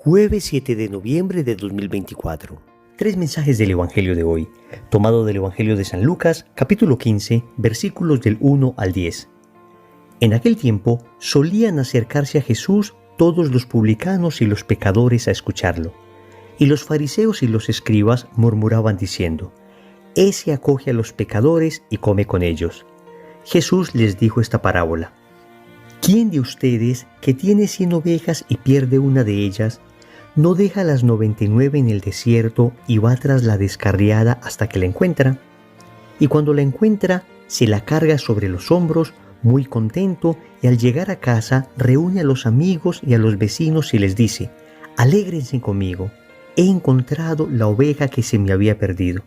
Jueves 7 de noviembre de 2024. Tres mensajes del Evangelio de hoy, tomado del Evangelio de San Lucas, capítulo 15, versículos del 1 al 10. En aquel tiempo solían acercarse a Jesús todos los publicanos y los pecadores a escucharlo. Y los fariseos y los escribas murmuraban diciendo: «Ese acoge a los pecadores y come con ellos». Jesús les dijo esta parábola: «¿Quién de ustedes que tiene 100 ovejas y pierde una de ellas, no deja las 99 en el desierto y va tras la descarriada hasta que la encuentra? Y cuando la encuentra, se la carga sobre los hombros, muy contento, y al llegar a casa reúne a los amigos y a los vecinos y les dice: «Alégrense conmigo, he encontrado la oveja que se me había perdido».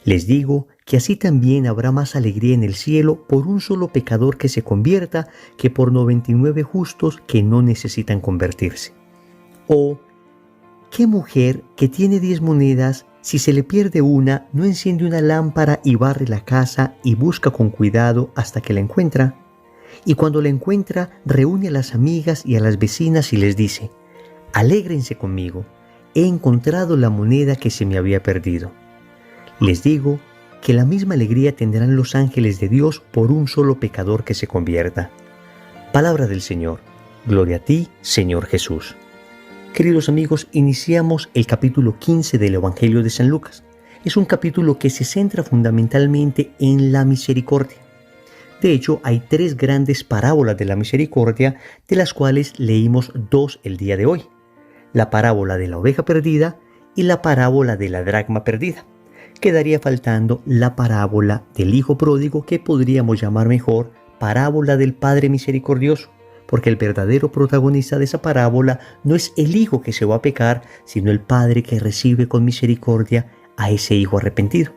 Les digo que así también habrá más alegría en el cielo por un solo pecador que se convierta que por 99 justos que no necesitan convertirse. O, ¿qué mujer que tiene 10 monedas, si se le pierde una, no enciende una lámpara y barre la casa y busca con cuidado hasta que la encuentra? Y cuando la encuentra, reúne a las amigas y a las vecinas y les dice: «Alégrense conmigo, he encontrado la moneda que se me había perdido». Les digo que la misma alegría tendrán los ángeles de Dios por un solo pecador que se convierta. Palabra del Señor. Gloria a ti, Señor Jesús. Queridos amigos, iniciamos el capítulo 15 del Evangelio de San Lucas. Es un capítulo que se centra fundamentalmente en la misericordia. De hecho, hay 3 grandes parábolas de la misericordia, de las cuales leímos 2 el día de hoy: la parábola de la oveja perdida y la parábola de la dracma perdida. Quedaría faltando la parábola del hijo pródigo, que podríamos llamar mejor parábola del Padre misericordioso, porque el verdadero protagonista de esa parábola no es el hijo que se va a pecar, sino el padre que recibe con misericordia a ese hijo arrepentido.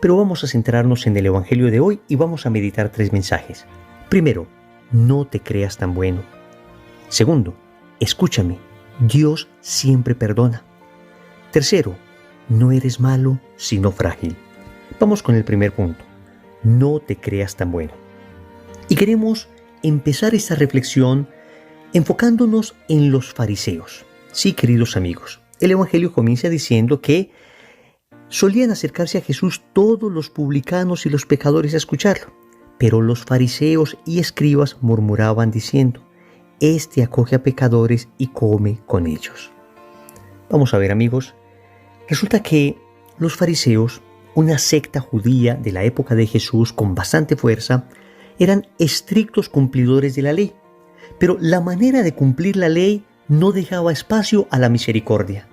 Pero vamos a centrarnos en el Evangelio de hoy y vamos a meditar 3 mensajes. Primero, no te creas tan bueno. Segundo, escúchame, Dios siempre perdona. Tercero, no eres malo, sino frágil. Vamos con el primer punto: no te creas tan bueno. Y queremos empezar esta reflexión enfocándonos en los fariseos. Sí, queridos amigos, el Evangelio comienza diciendo que solían acercarse a Jesús todos los publicanos y los pecadores a escucharlo, pero los fariseos y escribas murmuraban diciendo: «Este acoge a pecadores y come con ellos». Vamos a ver, amigos, resulta que los fariseos, una secta judía de la época de Jesús con bastante fuerza, eran estrictos cumplidores de la ley, pero la manera de cumplir la ley no dejaba espacio a la misericordia.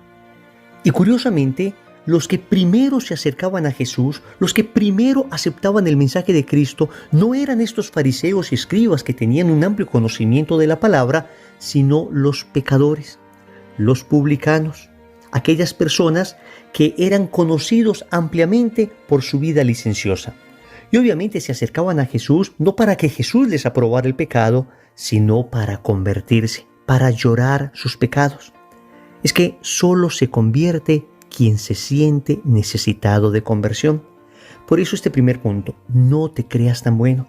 Y curiosamente, los que primero se acercaban a Jesús, los que primero aceptaban el mensaje de Cristo, no eran estos fariseos y escribas que tenían un amplio conocimiento de la palabra, sino los pecadores, los publicanos, aquellas personas que eran conocidos ampliamente por su vida licenciosa. Y obviamente se acercaban a Jesús no para que Jesús les aprobara el pecado, sino para convertirse, para llorar sus pecados. Es que solo se convierte quien se siente necesitado de conversión. Por eso este primer punto: no te creas tan bueno,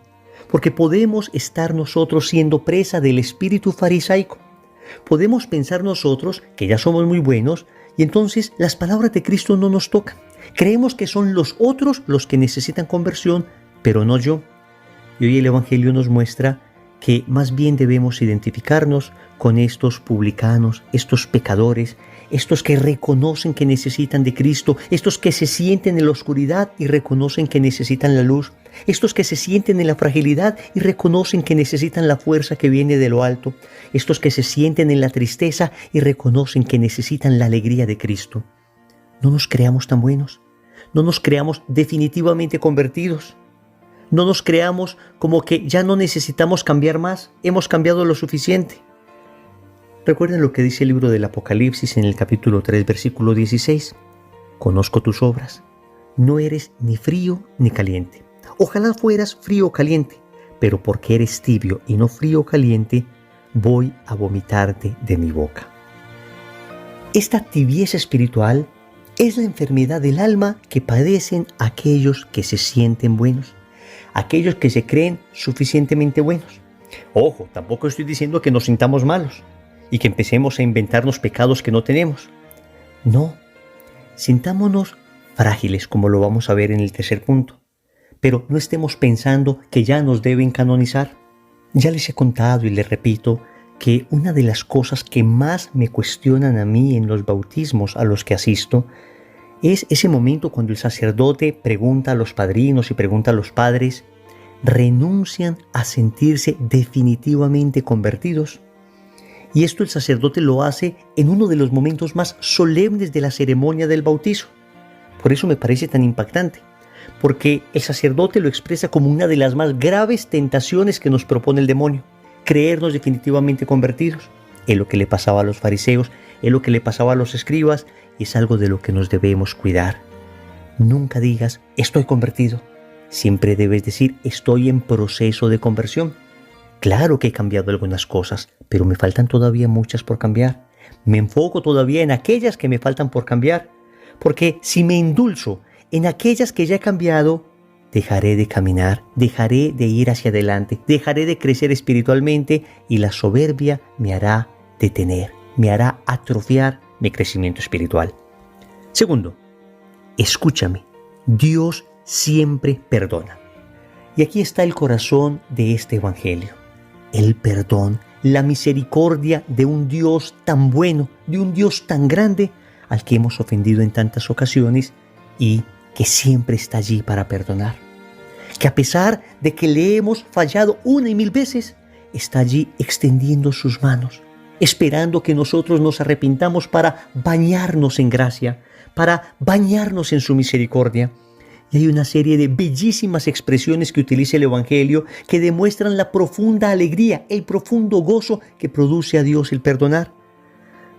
porque podemos estar nosotros siendo presa del espíritu farisaico. Podemos pensar nosotros que ya somos muy buenos y entonces las palabras de Cristo no nos tocan. Creemos que son los otros los que necesitan conversión, pero no yo. Y hoy el Evangelio nos muestra que más bien debemos identificarnos con estos publicanos, estos pecadores, estos que reconocen que necesitan de Cristo, estos que se sienten en la oscuridad y reconocen que necesitan la luz, estos que se sienten en la fragilidad y reconocen que necesitan la fuerza que viene de lo alto, estos que se sienten en la tristeza y reconocen que necesitan la alegría de Cristo. No nos creamos tan buenos, no nos creamos definitivamente convertidos, no nos creamos como que ya no necesitamos cambiar más, hemos cambiado lo suficiente. Recuerden lo que dice el libro del Apocalipsis en el capítulo 3, versículo 16. «Conozco tus obras, no eres ni frío ni caliente. Ojalá fueras frío o caliente, pero porque eres tibio y no frío o caliente, voy a vomitarte de mi boca». Esta tibieza espiritual es la enfermedad del alma que padecen aquellos que se sienten buenos, aquellos que se creen suficientemente buenos. Ojo, tampoco estoy diciendo que nos sintamos malos. y que empecemos a inventarnos pecados que no tenemos. No, sintámonos frágiles, como lo vamos a ver en el tercer punto, pero no estemos pensando que ya nos deben canonizar. Ya les he contado y les repito que una de las cosas que más me cuestionan a mí en los bautismos a los que asisto es ese momento cuando el sacerdote pregunta a los padrinos y pregunta a los padres, ¿renuncian a sentirse definitivamente convertidos? Y esto el sacerdote lo hace en uno de los momentos más solemnes de la ceremonia del bautizo. Por eso me parece tan impactante, porque el sacerdote lo expresa como una de las más graves tentaciones que nos propone el demonio, creernos definitivamente convertidos. Es lo que le pasaba a los fariseos, es lo que le pasaba a los escribas, y es algo de lo que nos debemos cuidar. Nunca digas, estoy convertido. Siempre debes decir, estoy en proceso de conversión. Claro que he cambiado algunas cosas, pero me faltan todavía muchas por cambiar. Me enfoco todavía en aquellas que me faltan por cambiar, porque si me endulzo en aquellas que ya he cambiado, dejaré de caminar, dejaré de ir hacia adelante, dejaré de crecer espiritualmente y la soberbia me hará detener, me hará atrofiar mi crecimiento espiritual. Segundo, escúchame, Dios siempre perdona. Y aquí está el corazón de este evangelio. El perdón, la misericordia de un Dios tan bueno, de un Dios tan grande, al que hemos ofendido en tantas ocasiones y que siempre está allí para perdonar. Que a pesar de que le hemos fallado una y mil veces, está allí extendiendo sus manos, esperando que nosotros nos arrepintamos para bañarnos en gracia, para bañarnos en su misericordia. Y hay una serie de bellísimas expresiones que utiliza el Evangelio que demuestran la profunda alegría, el profundo gozo que produce a Dios el perdonar.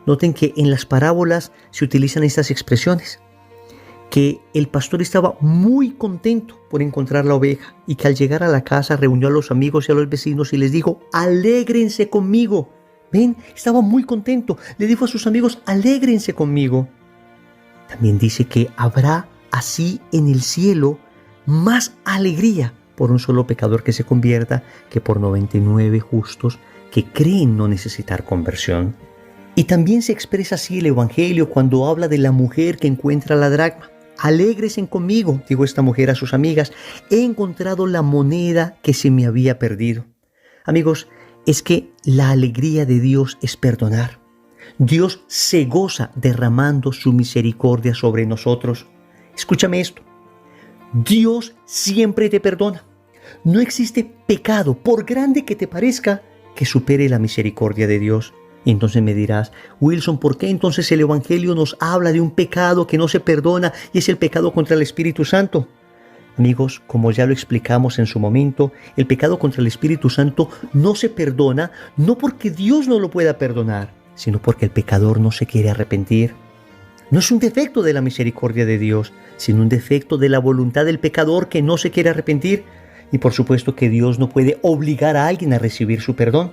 Noten que en las parábolas se utilizan estas expresiones, que el pastor estaba muy contento por encontrar la oveja y que al llegar a la casa reunió a los amigos y a los vecinos y les dijo, alégrense conmigo. ¿Ven? Estaba muy contento. Le dijo a sus amigos, alégrense conmigo. También dice que habrá así en el cielo más alegría por un solo pecador que se convierta que por 99 justos que creen no necesitar conversión. Y también se expresa así el Evangelio cuando habla de la mujer que encuentra la dracma. Alégresen conmigo, dijo esta mujer a sus amigas, he encontrado la moneda que se me había perdido. Amigos, es que la alegría de Dios es perdonar. Dios se goza derramando su misericordia sobre nosotros. Escúchame esto, Dios siempre te perdona. No existe pecado, por grande que te parezca, que supere la misericordia de Dios. Y entonces me dirás, Wilson, ¿por qué entonces el Evangelio nos habla de un pecado que no se perdona y es el pecado contra el Espíritu Santo? Amigos, como ya lo explicamos en su momento, el pecado contra el Espíritu Santo no se perdona, no porque Dios no lo pueda perdonar, sino porque el pecador no se quiere arrepentir. No es un defecto de la misericordia de Dios, sino un defecto de la voluntad del pecador que no se quiere arrepentir. Y por supuesto que Dios no puede obligar a alguien a recibir su perdón.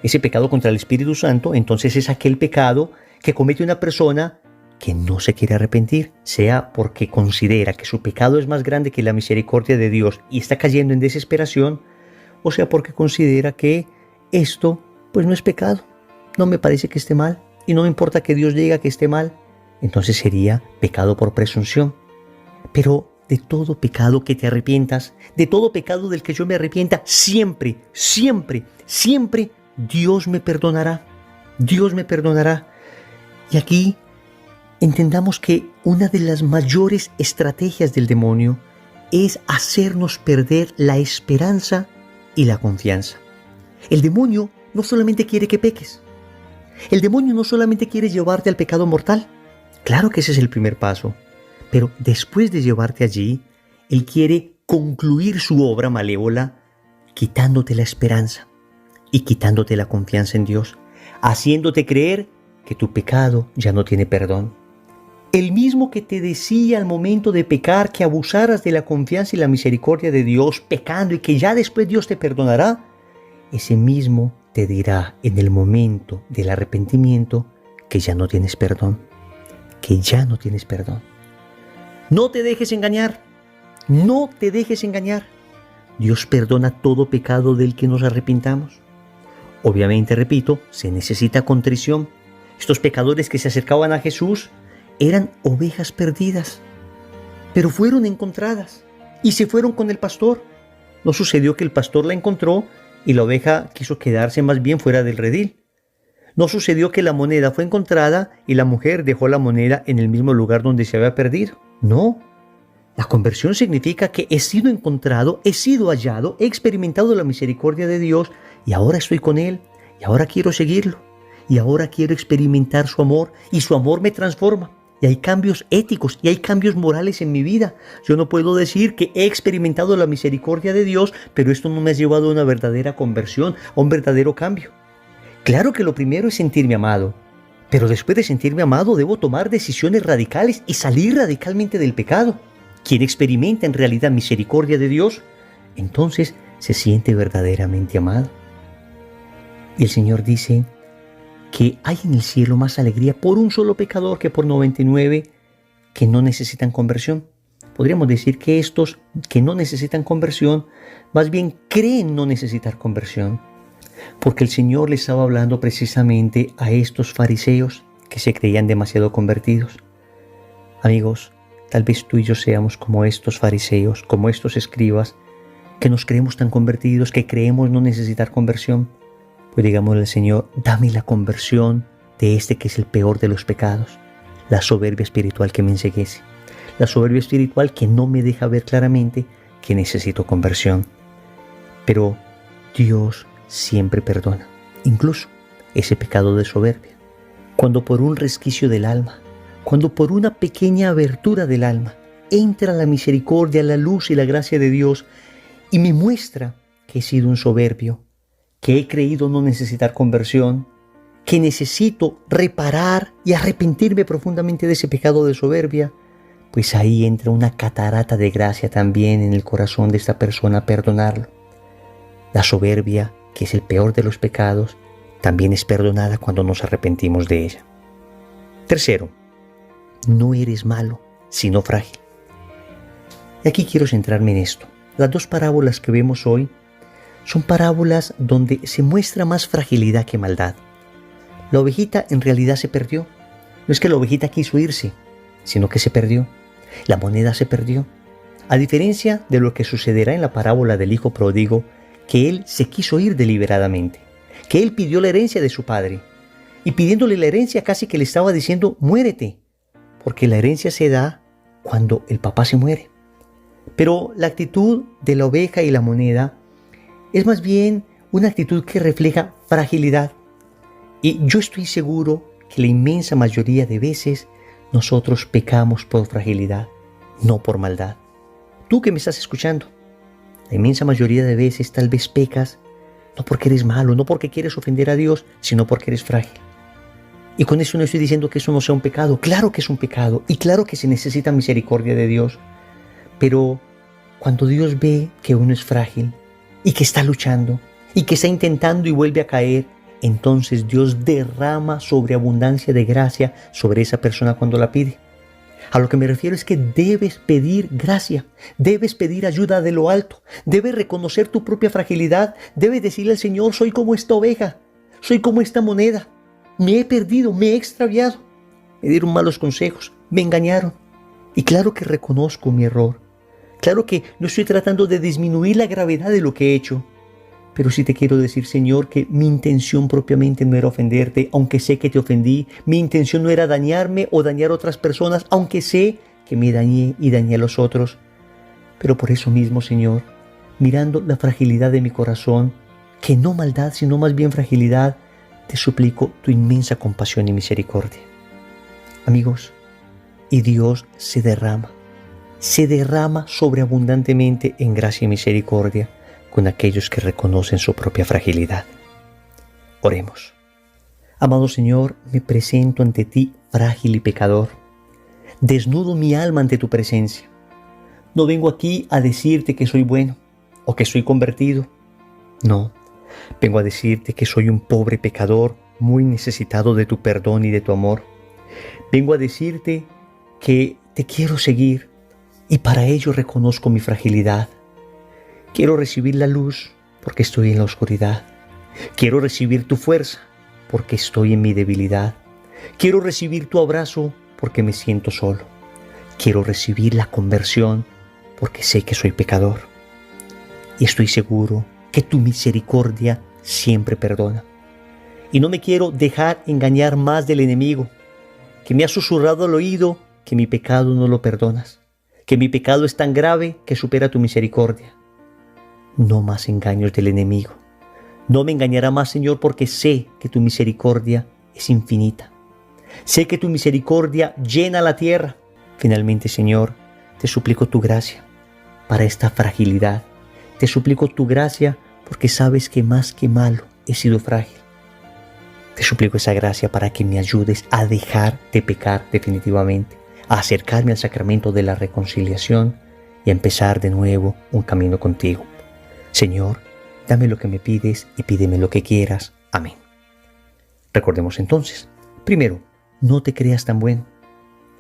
Ese pecado contra el Espíritu Santo, entonces es aquel pecado que comete una persona que no se quiere arrepentir, sea porque considera que su pecado es más grande que la misericordia de Dios y está cayendo en desesperación, o sea porque considera que esto pues no es pecado, no me parece que esté mal y no me importa que Dios diga que esté mal. Entonces sería pecado por presunción. Pero de todo pecado que te arrepientas, de todo pecado del que yo me arrepienta, siempre, siempre, siempre Dios me perdonará. Dios me perdonará. Y aquí entendamos que una de las mayores estrategias del demonio es hacernos perder la esperanza y la confianza. El demonio no solamente quiere que peques. El demonio no solamente quiere llevarte al pecado mortal. Claro que ese es el primer paso, pero después de llevarte allí, él quiere concluir su obra malévola quitándote la esperanza y quitándote la confianza en Dios, haciéndote creer que tu pecado ya no tiene perdón. El mismo que te decía al momento de pecar que abusaras de la confianza y la misericordia de Dios pecando y que ya después Dios te perdonará, ese mismo te dirá en el momento del arrepentimiento que ya no tienes perdón. Que ya no tienes perdón. No te dejes engañar. No te dejes engañar. Dios perdona todo pecado del que nos arrepintamos. Obviamente, repito, se necesita contrición. Estos pecadores que se acercaban a Jesús eran ovejas perdidas, pero fueron encontradas y se fueron con el pastor. No sucedió que el pastor la encontró y la oveja quiso quedarse más bien fuera del redil. No sucedió que la moneda fue encontrada y la mujer dejó la moneda en el mismo lugar donde se había perdido. No. La conversión significa que he sido encontrado, he sido hallado, he experimentado la misericordia de Dios y ahora estoy con Él y ahora quiero seguirlo y ahora quiero experimentar su amor y su amor me transforma. Y hay cambios éticos y hay cambios morales en mi vida. Yo no puedo decir que he experimentado la misericordia de Dios, pero esto no me ha llevado a una verdadera conversión, a un verdadero cambio. Claro que lo primero es sentirme amado, pero después de sentirme amado debo tomar decisiones radicales y salir radicalmente del pecado. Quien experimenta en realidad misericordia de Dios, entonces se siente verdaderamente amado. Y el Señor dice que hay en el cielo más alegría por un solo pecador que por 99 que no necesitan conversión. Podríamos decir que estos que no necesitan conversión, más bien creen no necesitar conversión, porque el Señor le estaba hablando precisamente a estos fariseos que se creían demasiado convertidos. Amigos, tal vez tú y yo seamos como estos fariseos, como estos escribas, que nos creemos tan convertidos, que creemos no necesitar conversión. Pues digámosle al Señor, dame la conversión de este que es el peor de los pecados, la soberbia espiritual que me enceguece, la soberbia espiritual que no me deja ver claramente que necesito conversión. Pero Dios siempre perdona, incluso ese pecado de soberbia. Cuando por un resquicio del alma, cuando por una pequeña abertura del alma, entra la misericordia, la luz y la gracia de Dios y me muestra que he sido un soberbio, que he creído no necesitar conversión, que necesito reparar y arrepentirme profundamente de ese pecado de soberbia, pues ahí entra una catarata de gracia también en el corazón de esta persona a perdonarlo. La soberbia, que es el peor de los pecados, también es perdonada cuando nos arrepentimos de ella. Tercero, no eres malo, sino frágil. Y aquí quiero centrarme en esto. Las dos parábolas que vemos hoy son parábolas donde se muestra más fragilidad que maldad. La ovejita en realidad se perdió. No es que la ovejita quiso irse, sino que se perdió. La moneda se perdió. A diferencia de lo que sucederá en la parábola del hijo pródigo, que él se quiso ir deliberadamente, que él pidió la herencia de su padre, y pidiéndole la herencia casi que le estaba diciendo, muérete, porque la herencia se da cuando el papá se muere. Pero la actitud de la oveja y la moneda es más bien una actitud que refleja fragilidad. Y yo estoy seguro que la inmensa mayoría de veces nosotros pecamos por fragilidad, no por maldad. Tú que me estás escuchando, la inmensa mayoría de veces tal vez pecas no porque eres malo, no porque quieres ofender a Dios, sino porque eres frágil. Y con eso no estoy diciendo que eso no sea un pecado. Claro que es un pecado y claro que se necesita misericordia de Dios. Pero cuando Dios ve que uno es frágil y que está luchando y que está intentando y vuelve a caer, entonces Dios derrama sobreabundancia de gracia sobre esa persona cuando la pide. A lo que me refiero es que debes pedir gracia, debes pedir ayuda de lo alto, debes reconocer tu propia fragilidad, debes decirle al Señor, soy como esta oveja, soy como esta moneda, me he perdido, me he extraviado, me dieron malos consejos, me engañaron. Y claro que reconozco mi error, claro que no estoy tratando de disminuir la gravedad de lo que he hecho, pero sí te quiero decir, Señor, que mi intención propiamente no era ofenderte, aunque sé que te ofendí. Mi intención no era dañarme o dañar a otras personas, aunque sé que me dañé y dañé a los otros. Pero por eso mismo, Señor, mirando la fragilidad de mi corazón, que no maldad, sino más bien fragilidad, te suplico tu inmensa compasión y misericordia. Amigos, y Dios se derrama sobreabundantemente en gracia y misericordia con aquellos que reconocen su propia fragilidad. Oremos. Amado Señor, me presento ante ti frágil y pecador. Desnudo mi alma ante tu presencia. No vengo aquí a decirte que soy bueno o que soy convertido. No, vengo a decirte que soy un pobre pecador muy necesitado de tu perdón y de tu amor. Vengo a decirte que te quiero seguir y para ello reconozco mi fragilidad. Quiero recibir la luz porque estoy en la oscuridad. Quiero recibir tu fuerza porque estoy en mi debilidad. Quiero recibir tu abrazo porque me siento solo. Quiero recibir la conversión porque sé que soy pecador. Y estoy seguro que tu misericordia siempre perdona. Y no me quiero dejar engañar más del enemigo, que me ha susurrado al oído que mi pecado no lo perdonas, que mi pecado es tan grave que supera tu misericordia. No más engaños del enemigo. No me engañará más, Señor, porque sé que tu misericordia es infinita. Sé que tu misericordia llena la tierra. Finalmente, Señor, te suplico tu gracia para esta fragilidad. Te suplico tu gracia porque sabes que más que malo he sido frágil. Te suplico esa gracia para que me ayudes a dejar de pecar definitivamente, a acercarme al sacramento de la reconciliación y a empezar de nuevo un camino contigo. Señor, dame lo que me pides y pídeme lo que quieras. Amén. Recordemos entonces, primero, no te creas tan bueno.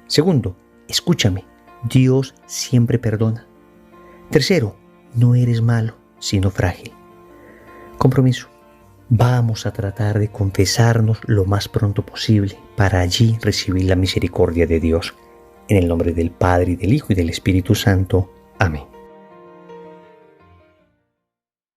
Segundo, escúchame, Dios siempre perdona. Tercero, no eres malo, sino frágil. Compromiso. Vamos a tratar de confesarnos lo más pronto posible para allí recibir la misericordia de Dios. En el nombre del Padre, y del Hijo, y del Espíritu Santo. Amén.